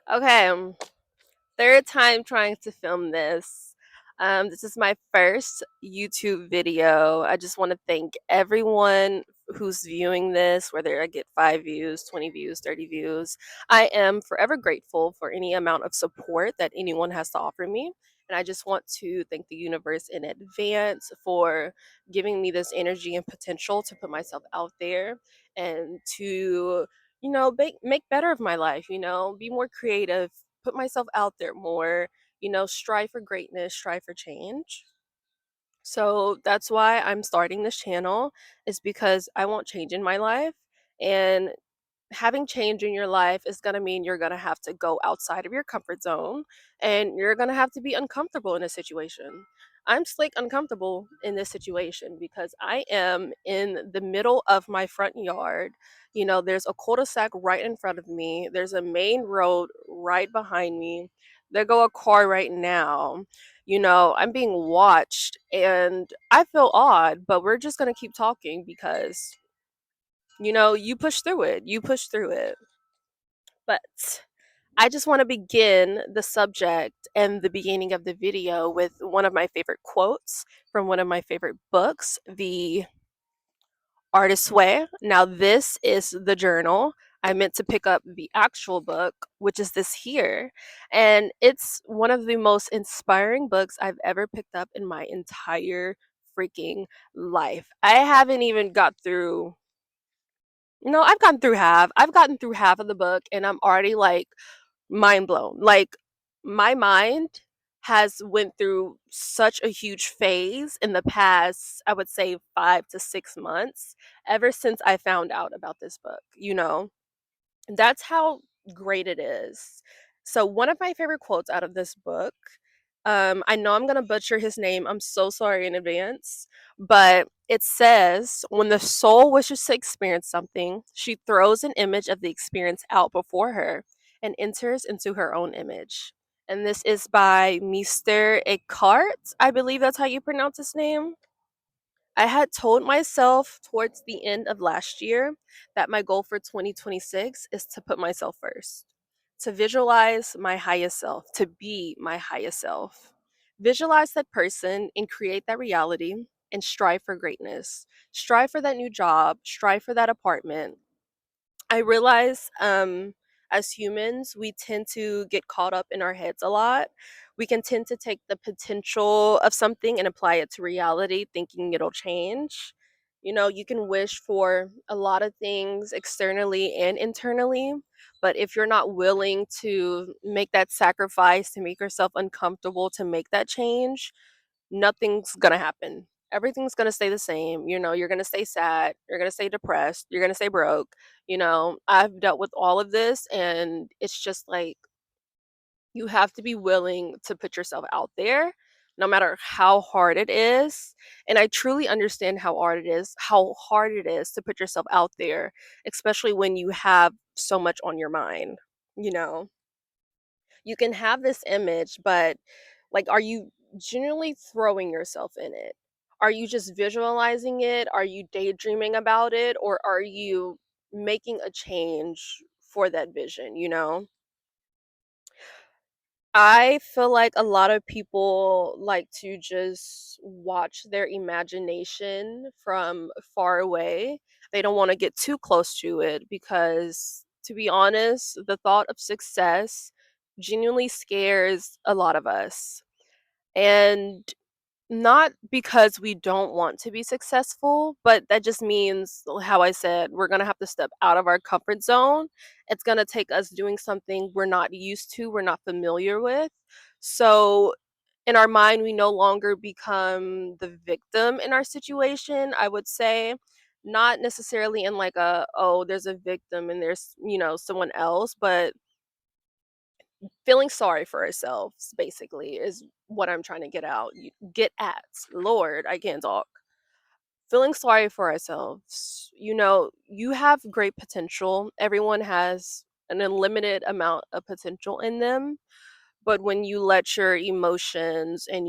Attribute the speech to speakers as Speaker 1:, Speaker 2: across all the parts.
Speaker 1: Okay, third time trying to film this. This is my first YouTube video. I just want to thank everyone who's viewing this, whether I get 5 views, 20 views, 30 views. I am forever grateful for any amount of support that anyone has to offer me. And I just want to thank the universe in advance for giving me this energy and potential to put myself out there and to make better of my life, be more creative, put myself out there more, strive for greatness, strive for change. So that's why I'm starting this channel, is because I want change in my life. And having change in your life is going to mean you're going to have to go outside of your comfort zone, and you're going to have to be uncomfortable in a situation. I'm slick uncomfortable in this situation because I am in the middle of my front yard. There's a cul-de-sac right in front of me, there's a main road right behind me, there go a car right now. I'm being watched and I feel odd, but we're just going to keep talking because you push through it. You push through it. But I just want to begin the subject and the beginning of the video with one of my favorite quotes from one of my favorite books, The Artist's Way. Now, this is the journal. I meant to pick up the actual book, which is this here. And it's one of the most inspiring books I've ever picked up in my entire freaking life. I haven't even got through No, I've gotten through half. I've gotten through half of the book and I'm already like mind blown. Like my mind has went through such a huge phase in the past, I would say 5 to 6 months, ever since I found out about this book. That's how great it is. So one of my favorite quotes out of this book, I know I'm gonna butcher his name. I'm so sorry in advance, but it says, "When the soul wishes to experience something, she throws an image of the experience out before her and enters into her own image." And this is by Mr. Eckhart. I believe that's how you pronounce his name. I had told myself towards the end of last year that my goal for 2026 is to put myself first, to visualize my highest self, to be my highest self. Visualize that person and create that reality and strive for greatness. Strive for that new job, strive for that apartment. I realize as humans, we tend to get caught up in our heads a lot. We can tend to take the potential of something and apply it to reality, thinking it'll change. You can wish for a lot of things externally and internally, but if you're not willing to make that sacrifice, to make yourself uncomfortable, to make that change, nothing's gonna happen. Everything's gonna stay the same. You're gonna stay sad, you're gonna stay depressed, you're gonna stay broke. I've dealt with all of this, and it's just like you have to be willing to put yourself out there no matter how hard it is. And I truly understand how hard it is to put yourself out there, especially when you have so much on your mind. You know, you can have this image, but like, are you genuinely throwing yourself in it? Are you just visualizing it? Are you daydreaming about it? Or are you making a change for that vision? I feel like a lot of people like to just watch their imagination from far away. They don't want to get too close to it because, to be honest, the thought of success genuinely scares a lot of us. And not because we don't want to be successful, but that just means, how I said, we're going to have to step out of our comfort zone. It's going to take us doing something we're not used to, we're not familiar with. So, in our mind, we no longer become the victim in our situation, I would say. Not necessarily in like oh, there's a victim and there's, someone else, but feeling sorry for ourselves basically is what I'm trying to get at. Lord, I can't talk. Feeling sorry for ourselves. You have great potential. Everyone has an unlimited amount of potential in them, but when you let your emotions and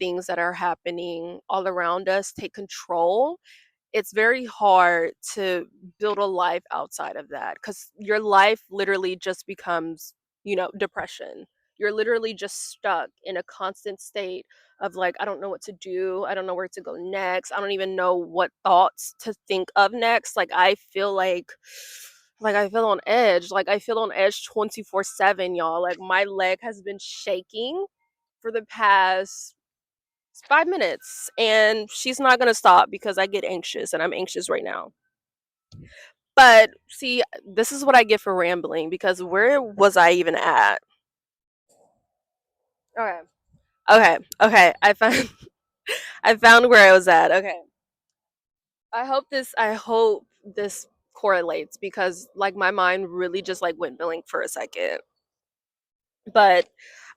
Speaker 1: things that are happening all around us take control, it's very hard to build a life outside of that, cuz your life literally just becomes depression. You're literally just stuck in a constant state of like, I don't know what to do. I don't know where to go next. I don't even know what thoughts to think of next. Like I feel like I feel on edge. Like I feel on edge 24/7, y'all. Like my leg has been shaking for the past 5 minutes and she's not going to stop because I get anxious and I'm anxious right now. But see, this is what I get for rambling because where was I even at? Okay. Okay. I found I found where I was at. Okay. I hope this correlates because like my mind really just like went blank for a second. But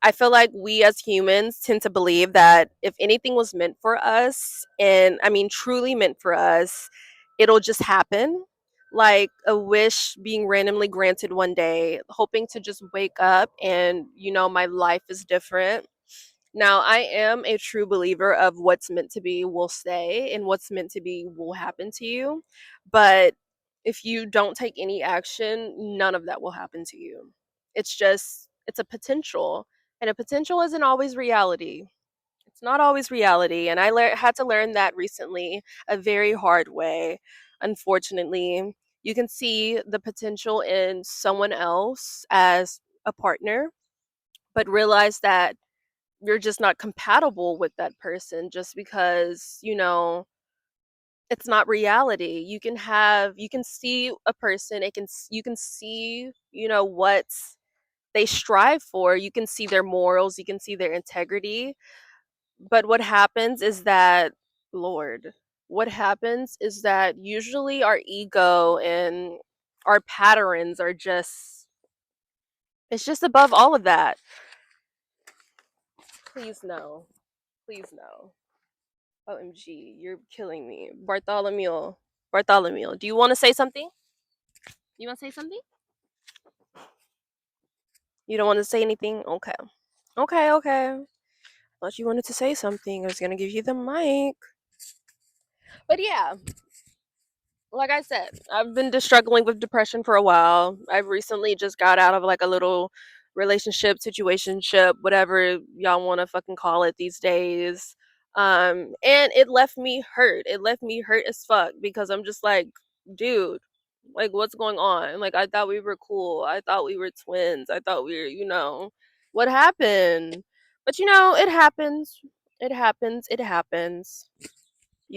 Speaker 1: I feel like we as humans tend to believe that if anything was meant for us, and I mean truly meant for us, it'll just happen. Like a wish being randomly granted one day, hoping to just wake up and, my life is different. Now, I am a true believer of what's meant to be will stay and what's meant to be will happen to you. But if you don't take any action, none of that will happen to you. It's a potential. And a potential isn't always reality. It's not always reality. And had to learn that recently, a very hard way, unfortunately. You can see the potential in someone else as a partner, but realize that you're just not compatible with that person just because it's not reality. You can see a person, you can see what they strive for, you can see their morals, you can see their integrity, but what happens is that, lord, what happens is that usually our ego and our patterns are just, it's just above all of that. Please no, please no. OMG, you're killing me. Bartholomew, do you want to say something? You want to say something? You don't want to say anything? Okay. Okay, okay. Thought you wanted to say something. I was going to give you the mic. But yeah, like I said, I've been just struggling with depression for a while. I've recently just got out of like a little relationship, situationship, whatever y'all want to fucking call it these days. And it left me hurt. It left me hurt as fuck because I'm just like, dude, like what's going on? Like I thought we were cool. I thought we were twins. I thought we were, what happened? But it happens. It happens. It happens.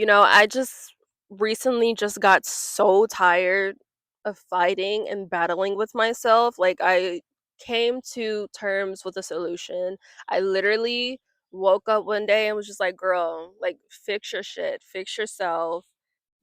Speaker 1: I just recently just got so tired of fighting and battling with myself. Like I came to terms with a solution. I literally woke up one day and was just like, "Girl, like fix your shit, fix yourself.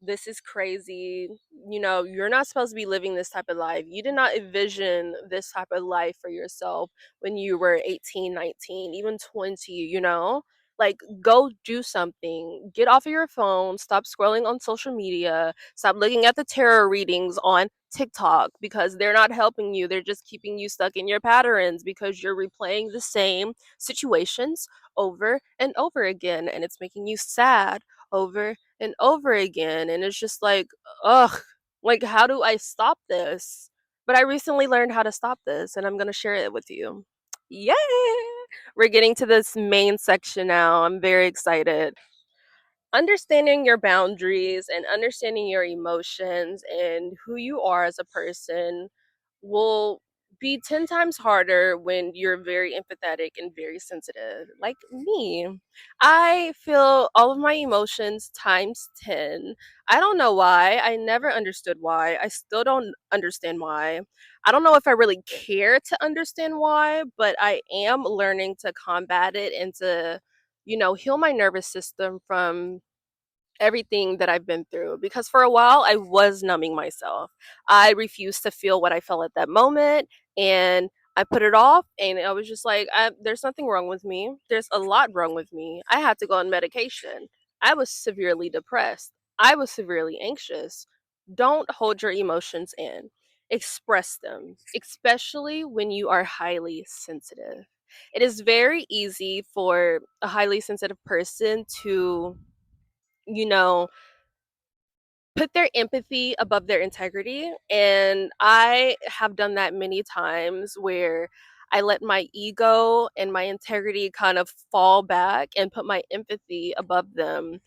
Speaker 1: This is crazy. You're not supposed to be living this type of life. You did not envision this type of life for yourself when you were 18, 19, even 20, Like, go do something. Get off of your phone. Stop scrolling on social media. Stop looking at the tarot readings on TikTok because they're not helping you. They're just keeping you stuck in your patterns because you're replaying the same situations over and over again. And it's making you sad over and over again. And it's just like, ugh, like, how do I stop this? But I recently learned how to stop this and I'm going to share it with you. Yay! We're getting to this main section now. I'm very excited. Understanding your boundaries and understanding your emotions and who you are as a person will be 10 times harder when you're very empathetic and very sensitive, like me. I feel all of my emotions times 10. I don't know why. I never understood why. I still don't understand why. I don't know if I really care to understand why, but I am learning to combat it and to, heal my nervous system from everything that I've been through because for a while I was numbing myself. I refused to feel what I felt at that moment and I put it off and I was just like, there's nothing wrong with me. There's a lot wrong with me. I had to go on medication. I was severely depressed. I was severely anxious. Don't hold your emotions in. Express them, especially when you are highly sensitive. It is very easy for a highly sensitive person to you know, put their empathy above their integrity. And I have done that many times where I let my ego and my integrity kind of fall back and put my empathy above them,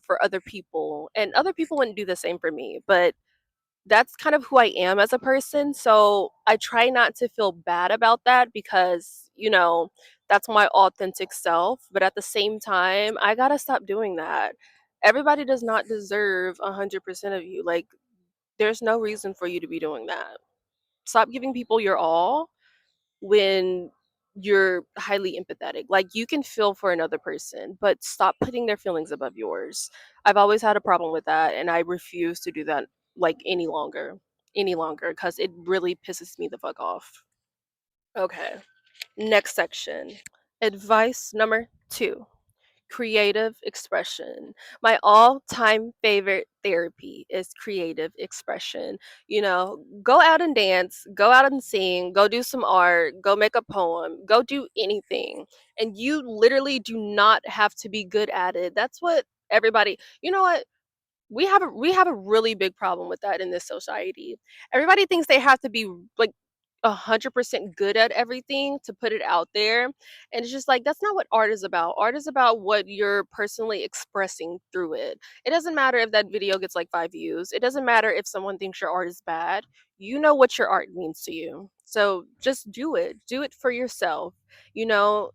Speaker 1: for other people. And other people wouldn't do the same for me, but that's kind of who I am as a person. So I try not to feel bad about that because, that's my authentic self. But at the same time, I got to stop doing that. Everybody does not deserve 100% of you. Like, there's no reason for you to be doing that. Stop giving people your all when you're highly empathetic. Like, you can feel for another person, but stop putting their feelings above yours. I've always had a problem with that, and I refuse to do that like any longer, because it really pisses me the fuck off. Okay, next section. Advice number 2: creative expression. My all-time favorite therapy is creative expression. Go out and dance, go out and sing, go do some art, go make a poem, go do anything. And you literally do not have to be good at it. That's what everybody, you know what? We have a really big problem with that in this society. Everybody thinks they have to be like 100% good at everything to put it out there. And it's just like, that's not what art is about. Art is about what you're personally expressing through it. It doesn't matter if that video gets like 5 views. It doesn't matter if someone thinks your art is bad. You know what your art means to you. So just do it. Do it for yourself. You know,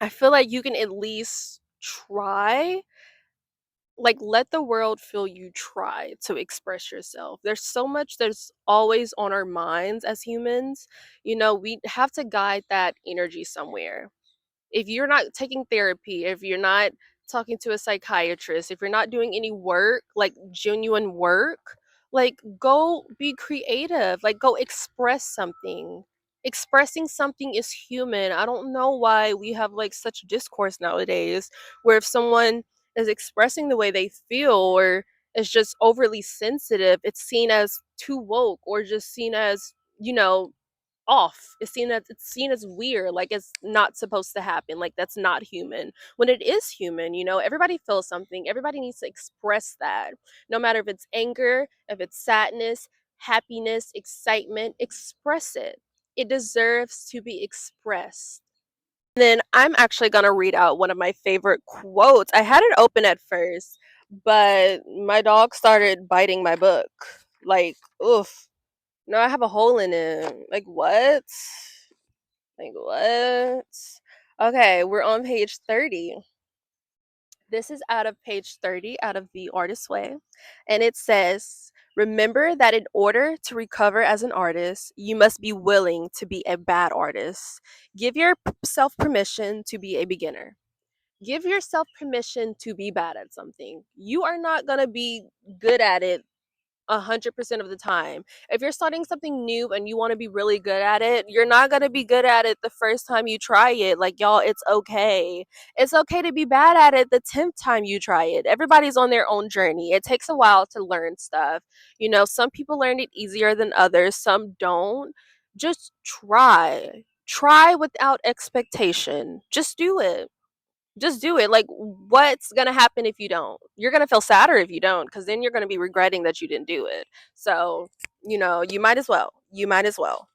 Speaker 1: I feel like you can at least try, like, let the world feel you try to express yourself. There's so much that's always on our minds as humans. We have to guide that energy somewhere. If you're not taking therapy, if you're not talking to a psychiatrist, if you're not doing any work, like genuine work, like, go be creative, like, go express something. Expressing something is human. I don't know why we have like such discourse nowadays where if someone is expressing the way they feel or is just overly sensitive, it's seen as too woke or just seen as, off. It's seen as weird, like it's not supposed to happen, like that's not human. When it is human, everybody feels something. Everybody needs to express that. No matter if it's anger, if it's sadness, happiness, excitement, express it. It deserves to be expressed. Then I'm actually going to read out one of my favorite quotes. I had it open at first, but my dog started biting my book. Like, oof. No, I have a hole in it. Like, what? Like, what? Okay, we're on page 30. This is out of page 30 out of The Artist's Way. And it says, remember that in order to recover as an artist, you must be willing to be a bad artist. Give yourself permission to be a beginner. Give yourself permission to be bad at something. You are not going to be good at it 100% of the time. If you're starting something new and you want to be really good at it, you're not going to be good at it the first time you try it. Like, y'all, it's okay. It's okay to be bad at it the 10th time you try it. Everybody's on their own journey. It takes a while to learn stuff. Some people learn it easier than others, some don't. Just try. Try without expectation. Just do it. Just do it. Like, what's gonna happen if you don't? You're gonna feel sadder if you don't, because then you're gonna be regretting that you didn't do it. So, you might as well. You might as well.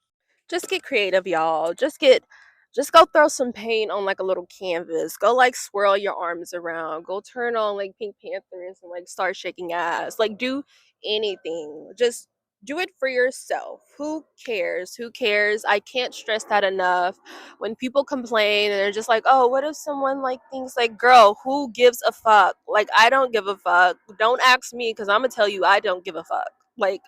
Speaker 1: Just get creative, y'all. Just go throw some paint on like a little canvas. Go like swirl your arms around. Go turn on like Pink Panthers and like start shaking ass. Like, do anything. Just do it for yourself. Who cares? Who cares? I can't stress that enough. When people complain and they're just like, "Oh, what if someone like thinks like, girl, who gives a fuck?" Like, I don't give a fuck. Don't ask me cuz I'm going to tell you I don't give a fuck. Like,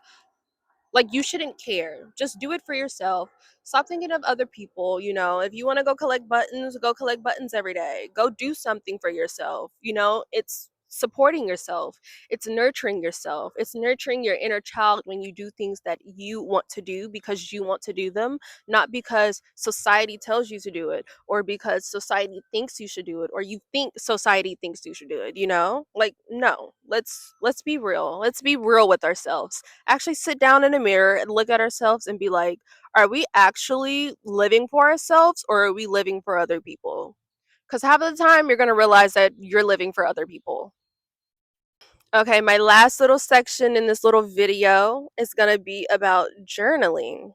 Speaker 1: you shouldn't care. Just do it for yourself. Stop thinking of other people. If you want to go collect buttons every day. Go do something for yourself. It's supporting yourself. It's nurturing yourself. It's nurturing your inner child when you do things that you want to do because you want to do them, not because society tells you to do it or because society thinks you should do it or you think society thinks you should do it. Like, no. Let's be real. Let's be real with ourselves. Actually sit down in a mirror and look at ourselves and be like, are we actually living for ourselves or are we living for other people? Because half of the time you're going to realize that you're living for other people. Okay, my last little section in this little video is going to be about journaling.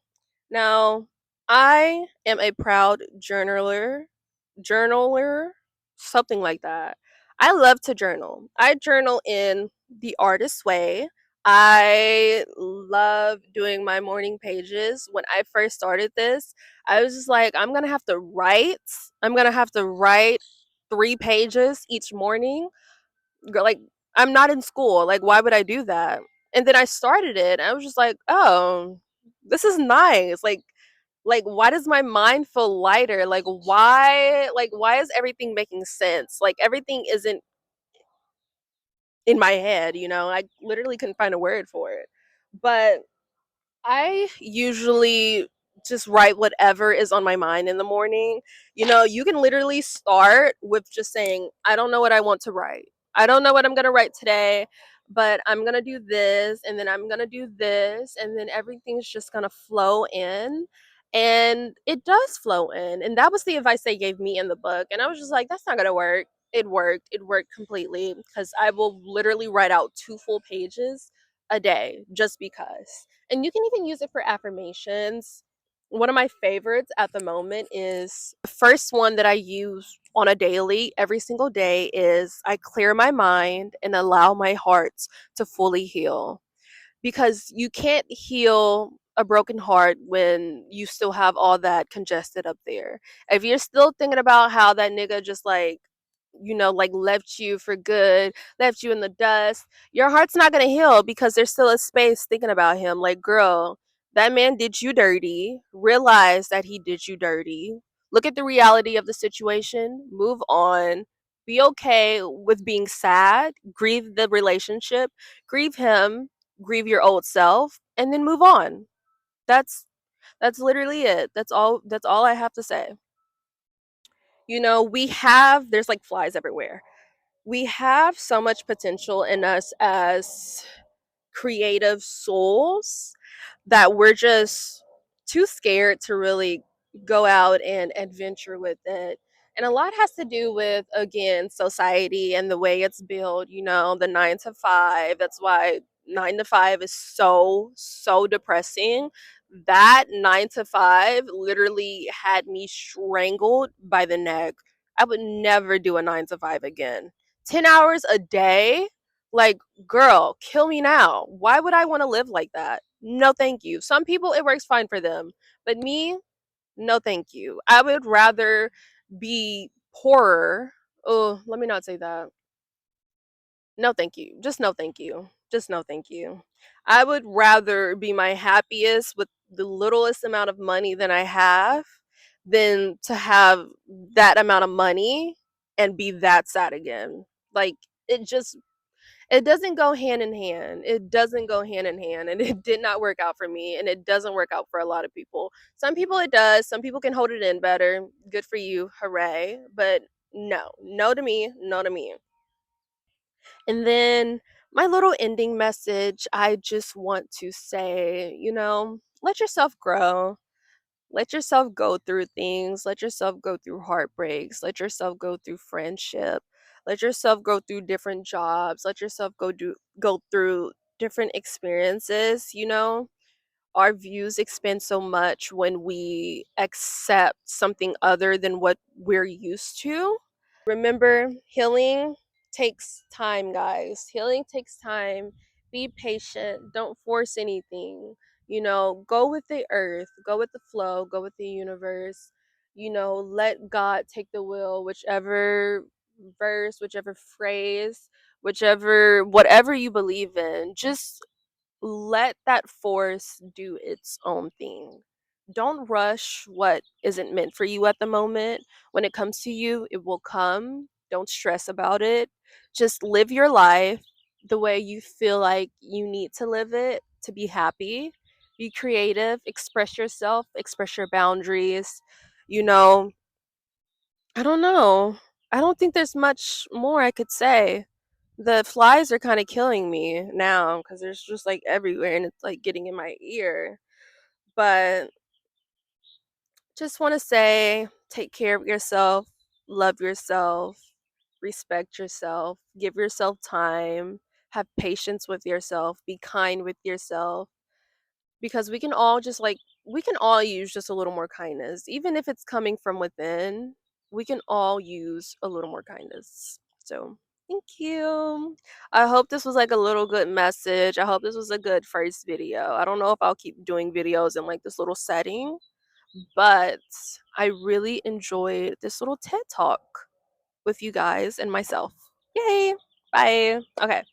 Speaker 1: Now, I am a proud journaler, something like that. I love to journal. I journal in the artist way. I love doing my morning pages. When I first started this, I was just like, I'm gonna have to write. I'm gonna have to write 3 pages each morning. Like, I'm not in school. Like, why would I do that? And then I started it. And I was just like, oh, this is nice. Like why does my mind feel lighter? Like why is everything making sense? Like everything isn't in my head, I literally couldn't find a word for it. But I usually just write whatever is on my mind in the morning. You can literally start with just saying, I don't know what I want to write. I don't know what I'm going to write today, but I'm going to do this and then I'm going to do this and then everything's just going to flow in. And it does flow in. And that was the advice they gave me in the book. And I was just like, that's not going to work. It worked. It worked completely because I will literally write out 2 full pages a day just because. And you can even use it for affirmations. One of my favorites at the moment is the first one that I use on a daily, every single day, is I clear my mind and allow my heart to fully heal, because you can't heal a broken heart when you still have all that congested up there. If you're still thinking about how that nigga just like left you for good, left you in the dust, your heart's not going to heal because there's still a space thinking about him. Like, girl, that man did you dirty. Realize that he did you dirty. Look at the reality of the situation, move on. Be okay with being sad, grieve the relationship, grieve him, grieve your old self, and then move on. That's literally it. That's all I have to say. There's like flies everywhere. We have so much potential in us as creative souls that we're just too scared to really go out and adventure with it. And a lot has to do with, again, society and the way it's built, the 9 to 5. That's why 9 to 5 is so, so depressing. That 9 to 5 literally had me strangled by the neck. I would never do a 9 to 5 again. 10 hours a day? Like, girl, kill me now. Why would I want to live like that? No, thank you. Some people, it works fine for them. But me, no, thank you. I would rather be poorer. Oh, let me not say that. No, thank you. Just no, thank you. Just no, thank you. I would rather be my happiest with the littlest amount of money than I have than to have that amount of money and be that sad again. Like, it doesn't go hand in hand. It doesn't go hand in hand. And it did not work out for me. And it doesn't work out for a lot of people. Some people it does. Some people can hold it in better. Good for you. Hooray. But no, no to me. No to me. And then my little ending message, I just want to say, let yourself grow. Let yourself go through things. Let yourself go through heartbreaks. Let yourself go through friendship. Let yourself go through different jobs. Let yourself go through different experiences. Our views expand so much when we accept something other than what we're used to. Remember, healing takes time, guys. Healing takes time. Be patient. Don't force anything. Go with the earth, go with the flow, go with the universe. Let God take the wheel, whichever verse, whichever phrase, whatever you believe in. Just let that force do its own thing. Don't rush what isn't meant for you at the moment. When it comes to you, it will come. Don't stress about it. Just live your life the way you feel like you need to live it to be happy. Be creative, express yourself, express your boundaries. You know, I don't know. I don't think there's much more I could say. The flies are kind of killing me now because there's just like everywhere and it's like getting in my ear. But just want to say, take care of yourself, love yourself, respect yourself, give yourself time, have patience with yourself, be kind with yourself, because we can all just like we can all use just a little more kindness. Even if it's coming from within, we can all use a little more kindness. So, thank you. I hope this was like a little good message. I hope this was a good first video. I don't know if I'll keep doing videos in like this little setting, but I really enjoyed this little TED talk with you guys and myself. Yay! Bye. Okay.